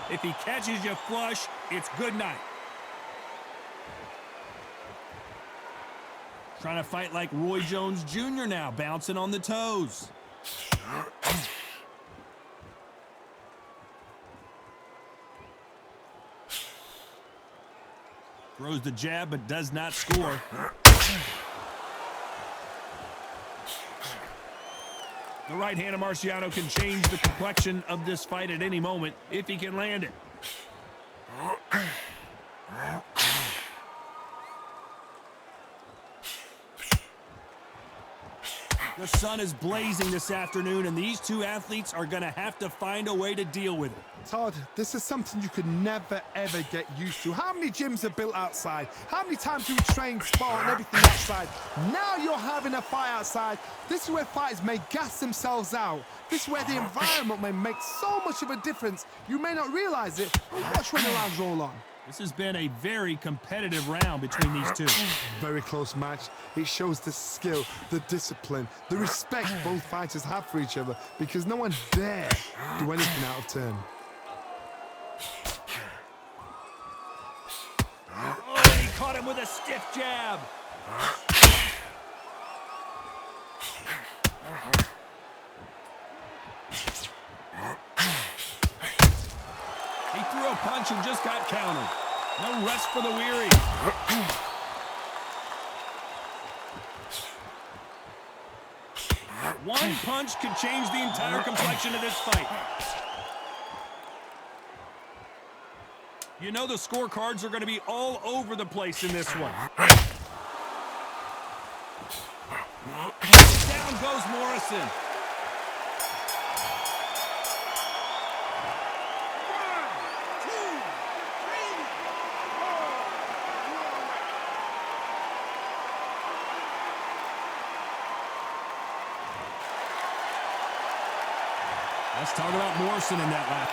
If he catches you flush, it's good night. Trying to fight like Roy Jones Jr. now, bouncing on the toes. Throws the jab, but does not score. The right hand of Marciano can change the complexion of this fight at any moment if he can land it. The sun is blazing this afternoon, and these two athletes are going to have to find a way to deal with it. Todd, this is something you could never, ever get used to. How many gyms are built outside? How many times do we train, spar, and everything outside? Now you're having a fight outside. This is where fighters may gas themselves out. This is where the environment may make so much of a difference. You may not realize it, but watch when the rounds roll on. This has been a very competitive round between these two. Very close match. It shows the skill, the discipline, the respect both fighters have for each other, because no one dare do anything out of turn. Oh, he caught him with a stiff jab. He threw a punch and just got countered. No rest for the weary. One punch could change the entire complexion of this fight. You know the scorecards are going to be all over the place in this one. Down goes Morrison. Let's talk about Morrison in that lap.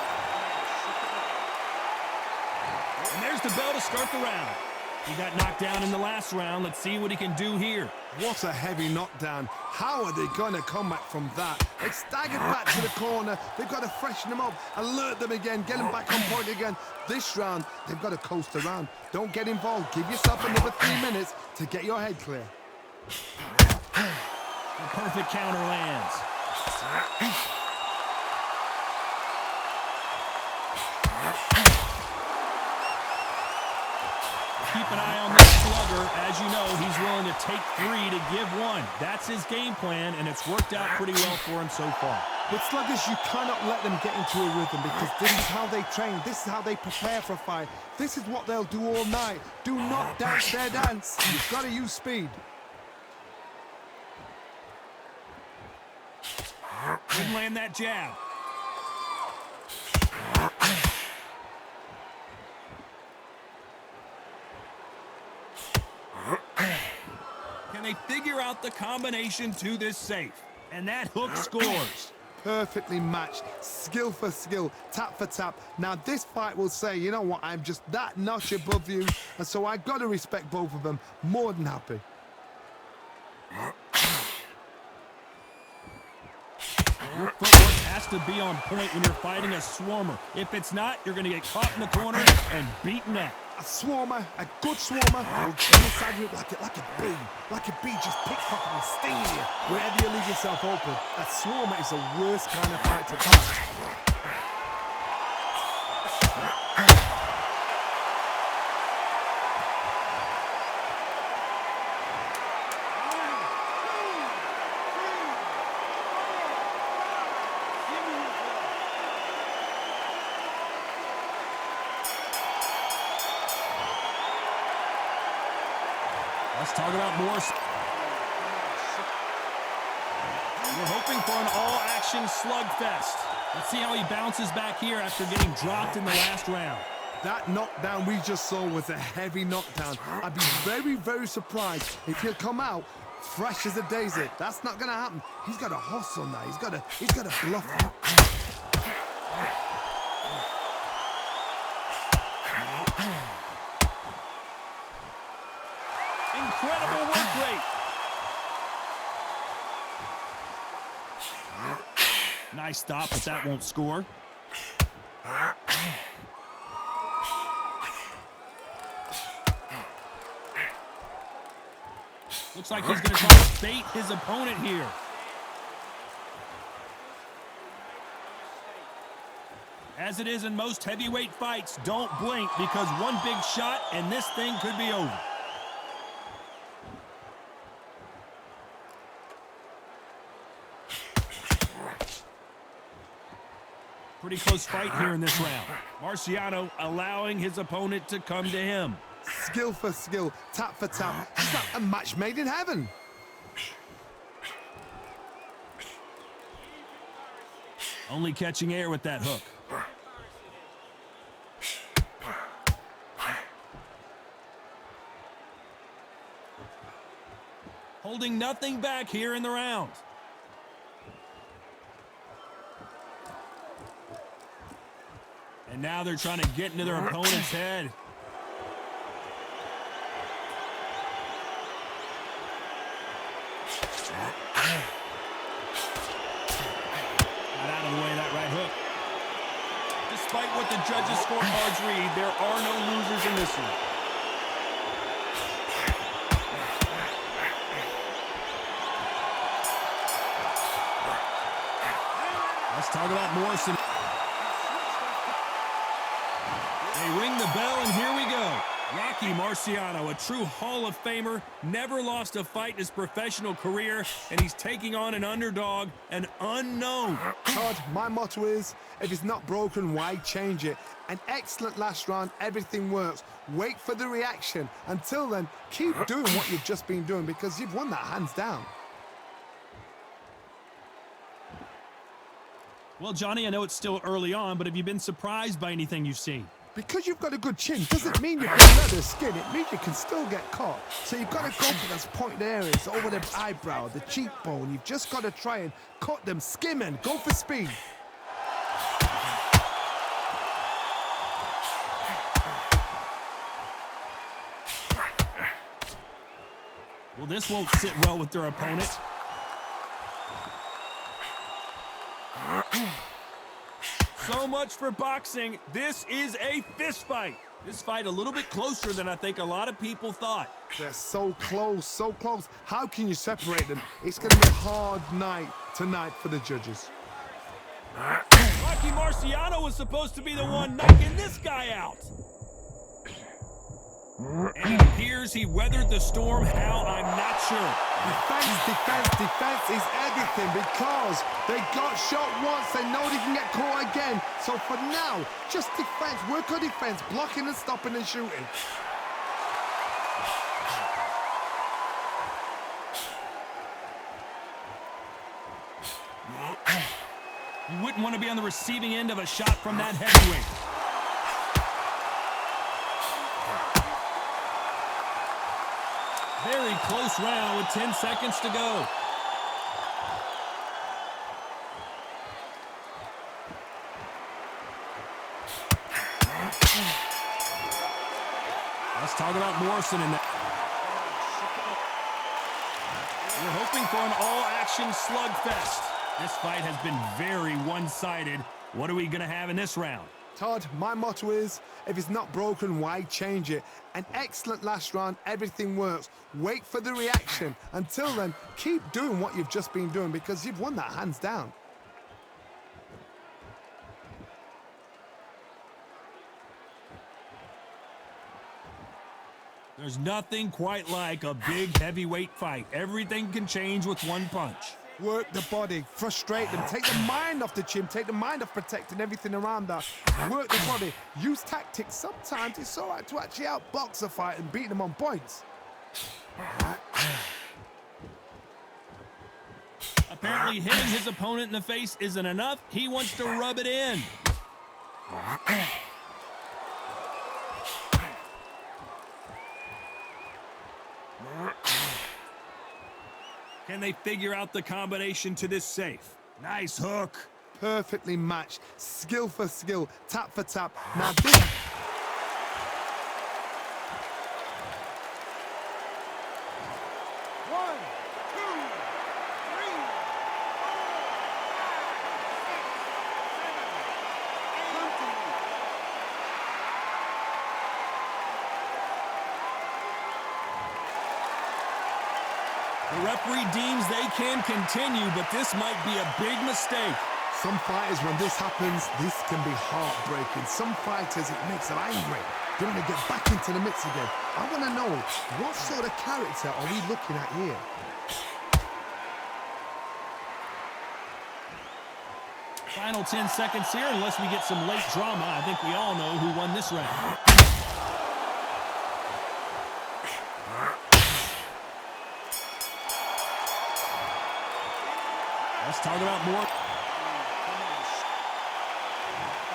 And there's the bell to start the round. He got knocked down in the last round. Let's see what he can do here. What a heavy knockdown. How are they going to come back from that? They staggered back to the corner. They've got to freshen them up, alert them again, get them back on point again. This round, they've got to coast around. Don't get involved. Give yourself another 3 minutes to get your head clear. The perfect counter lands. Keep an eye on this slugger. As you know, he's willing to take 3 to give 1. That's his game plan, and it's worked out pretty well for him so far. With sluggers, you cannot let them get into a rhythm, because this is how they train. This is how they prepare for a fight. This is what they'll do all night. Do not dance their dance. You've got to use speed. Didn't land that jab. Can they figure out the combination to this safe? And that hook scores. Perfectly matched, skill for skill, tap for tap. Now this fight will say, you know what, I'm just that notch above you, and so I got to respect both of them. More than happy. Your footwork has to be on point when you're fighting a swarmer. If it's not, you're going to get caught in the corner and beaten up. A swarmer, a good swarmer, will get inside you like a bee. Like a bee just pickpocket and stinging you wherever you leave yourself open. A swarmer is the worst kind of fight to fight. Let's talk about Morrison. We're hoping for an all-action slugfest. Let's see how he bounces back here after getting dropped in the last round. That knockdown we just saw was a heavy knockdown. I'd be very, very surprised if he'll come out fresh as a daisy. That's not going to happen. He's got a hustle now. He's got a bluff. Incredible work rate. Nice stop, but that won't score. Looks like he's going to try to bait his opponent here. As it is in most heavyweight fights, don't blink because one big shot and this thing could be over. Pretty close fight here in this round. Marciano allowing his opponent to come to him. Skill for skill, tap for tap. It's not a match made in heaven. Only catching air with that hook. Holding nothing back here in the round. And now they're trying to get into their opponent's head. Got out of the way of that right hook. Despite what the judges' scorecards read, there are no losers in this one. Let's talk about Morrison. They ring the bell, and here we go. Rocky Marciano, a true Hall of Famer, never lost a fight in his professional career, and he's taking on an underdog, an unknown. Todd, my motto is, if it's not broken, why change it? An excellent last round, everything works. Wait for the reaction. Until then, keep doing what you've just been doing because you've won that hands down. Well, Johnny, I know it's still early on, but have you been surprised by anything you've seen? Because you've got a good chin doesn't mean you can leather skin. It means you can still get caught. So you've got to go for those pointed areas, over the eyebrow, the cheekbone. You've just got to try and cut them, skim and go for speed. Well, this won't sit well with their opponent. So much for boxing. This is a fist fight. This fight a little bit closer than I think a lot of people thought. They're so close, so close. How can you separate them? It's going to be a hard night tonight for the judges. Rocky Marciano was supposed to be the one knocking this guy out. And it appears he weathered the storm. How, I'm not sure. Defense is everything because they got shot once. They know they can get caught again. So for now, just defense. Work on defense, blocking and stopping and shooting. You wouldn't want to be on the receiving end of a shot from that heavyweight. Very close round with 10 seconds to go. Let's talk about Morrison in that. We're hoping for an all-action slugfest. This fight has been very one-sided. What are we going to have in this round? Todd, my motto is, if it's not broken, why change it? An excellent last round, everything works. Wait for the reaction. Until then, keep doing what you've just been doing because you've won that hands down. There's nothing quite like a big heavyweight fight. Everything can change with one punch. Work the body, frustrate them, take the mind off the chin, take the mind off protecting everything around that. Work the body, use tactics. Sometimes it's all right to actually outbox a fight and beat them on points. Apparently hitting his opponent in the face isn't enough. He wants to rub it in. Can they figure out the combination to this safe? Nice hook. Perfectly matched, skill for skill, tap for tap. Now this... The referee deems they can continue, but this might be a big mistake. Some fighters, when this happens, this can be heartbreaking. Some fighters, it makes them angry. They want to get back into the mix again. I want to know, what sort of character are we looking at here? Final 10 seconds here, unless we get some late drama. I think we all know who won this round. Let's talk about more.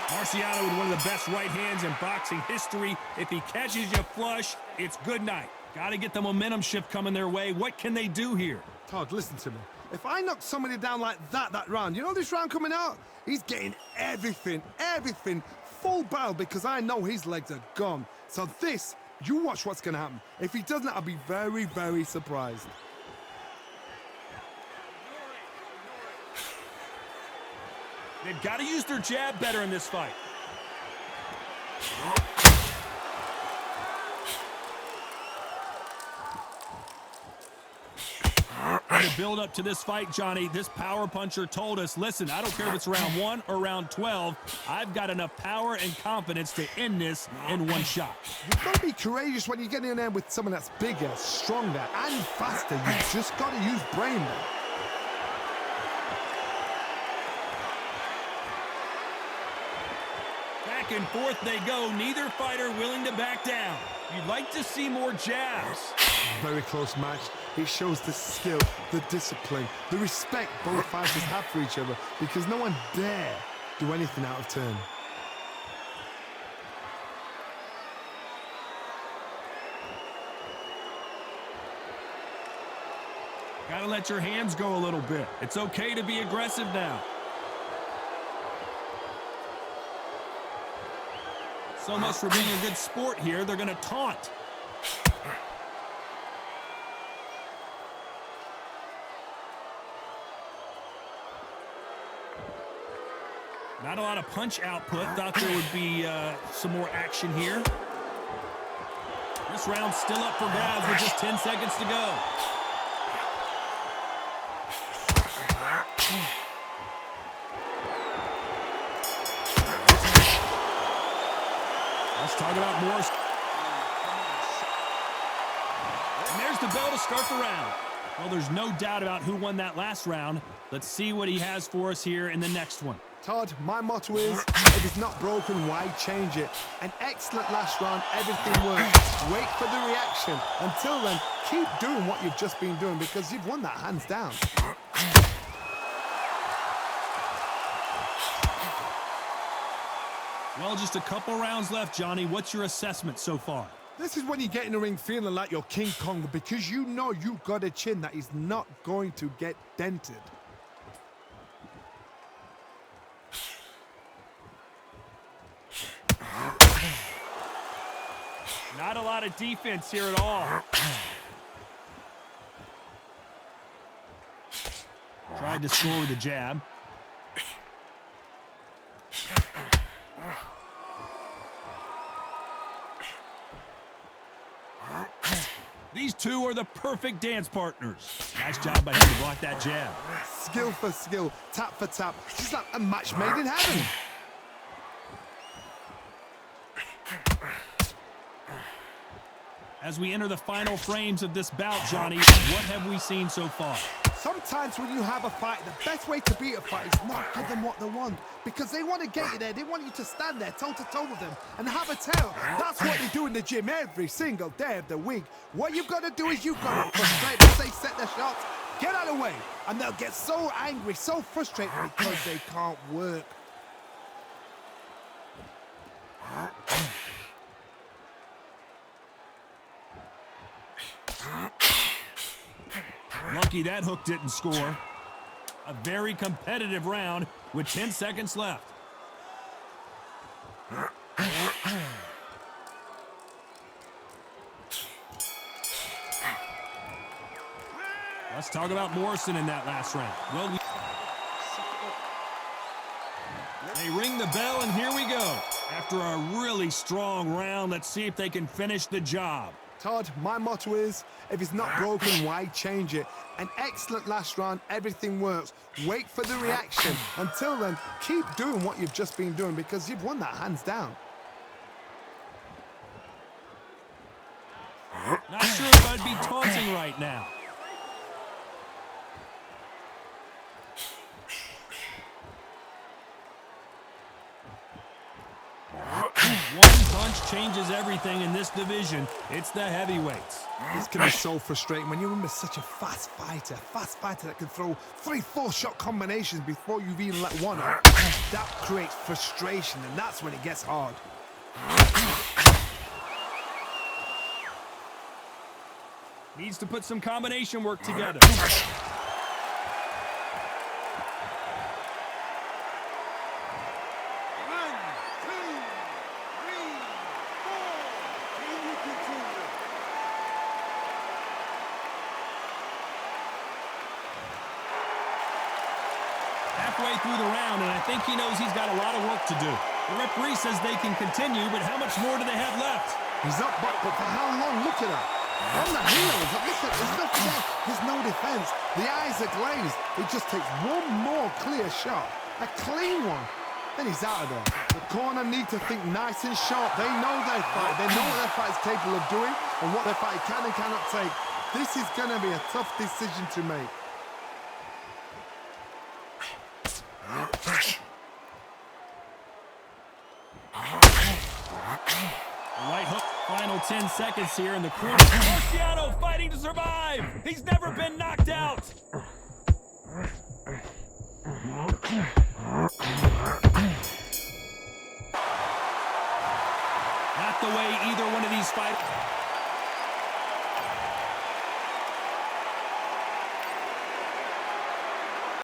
Marciano with one of the best right hands in boxing history. If he catches you flush, it's good night. Got to get the momentum shift coming their way. What can they do here? Todd, listen to me. If I knock somebody down like that round, you know this round coming out? He's getting everything, full barrel, because I know his legs are gone. So this, you watch what's going to happen. If he doesn't, I'll be very, very surprised. They've got to use their jab better in this fight. To build up to this fight, Johnny, this power puncher told us, listen, I don't care if it's round 1 or round 12, I've got enough power and confidence to end this in one shot. You've got to be courageous when you get in there with someone that's bigger, stronger, and faster. You've just got to use brain there. Back and forth they go, neither fighter willing to back down. You'd like to see more jabs. Very close match. It shows the skill, the discipline, the respect both fighters have for each other, because no one dare do anything out of turn. Gotta let your hands go a little bit. It's okay to be aggressive now. So much for being a good sport here, they're gonna taunt. Not a lot of punch output. Thought there would be some more action here. This round's still up for grabs with just 10 seconds to go. Let's talk about morrison. And there's the bell to start the round. Well, there's no doubt about who won that last round. Let's see what he has for us here in the next one. Todd, my motto is, if it's not broken, why change it? An excellent last round, everything worked. Wait for the reaction. Until then, keep doing what you've just been doing, because you've won that hands down. Well, just a couple rounds left, Johnny. What's your assessment so far? This is when you get in the ring feeling like you're King Kong, because you know you've got a chin that is not going to get dented. Not a lot of defense here at all. Tried to score with a jab. These two are the perfect dance partners. Nice job by him to block that jab. Skill for skill, tap for tap. It's like a match made in heaven. As we enter the final frames of this bout, Johnny, what have we seen so far? Sometimes when you have a fight, the best way to beat a fight is not give them what they want, because they want to get you there. They want you to stand there toe-to-toe with them and have a tail. That's what they do in the gym every single day of the week. What you've got to do is you've got to frustrate them. They set their shots, get out of the way, and they'll get so angry, so frustrated because they can't work. Lucky that hook didn't score. A very competitive round with 10 seconds left. Let's talk about Morrison in that last round. Well, they ring the bell, and here we go. After a really strong round, let's see if they can finish the job. Todd, my motto is, if it's not broken, why change it? An excellent last round, everything works. Wait for the reaction. Until then, keep doing what you've just been doing because you've won that hands down. Not sure if I'd be taunting right now. One punch changes everything in this division. It's the heavyweights. This can be so frustrating when you're in with such a fast fighter that can throw 3-4 shot combinations before you've even let one out. That creates frustration, and that's when it gets hard. Needs to put some combination work together. Halfway through the round, and I think he knows he's got a lot of work to do. The referee says they can continue, but how much more do they have left? He's up, but for how long? Look at that. On the heels, look at, there's nothing there. There's no defense. The eyes are glazed. It just takes one more clear shot. A clean one. Then he's out of there. The corner need to think nice and sharp. They know their fight. They know what their fight is capable of doing and what their fight can and cannot take. This is going to be a tough decision to make. Right hook, final 10 seconds here in the corner. Marciano fighting to survive. He's never been knocked out. Not the way either one of these fighters.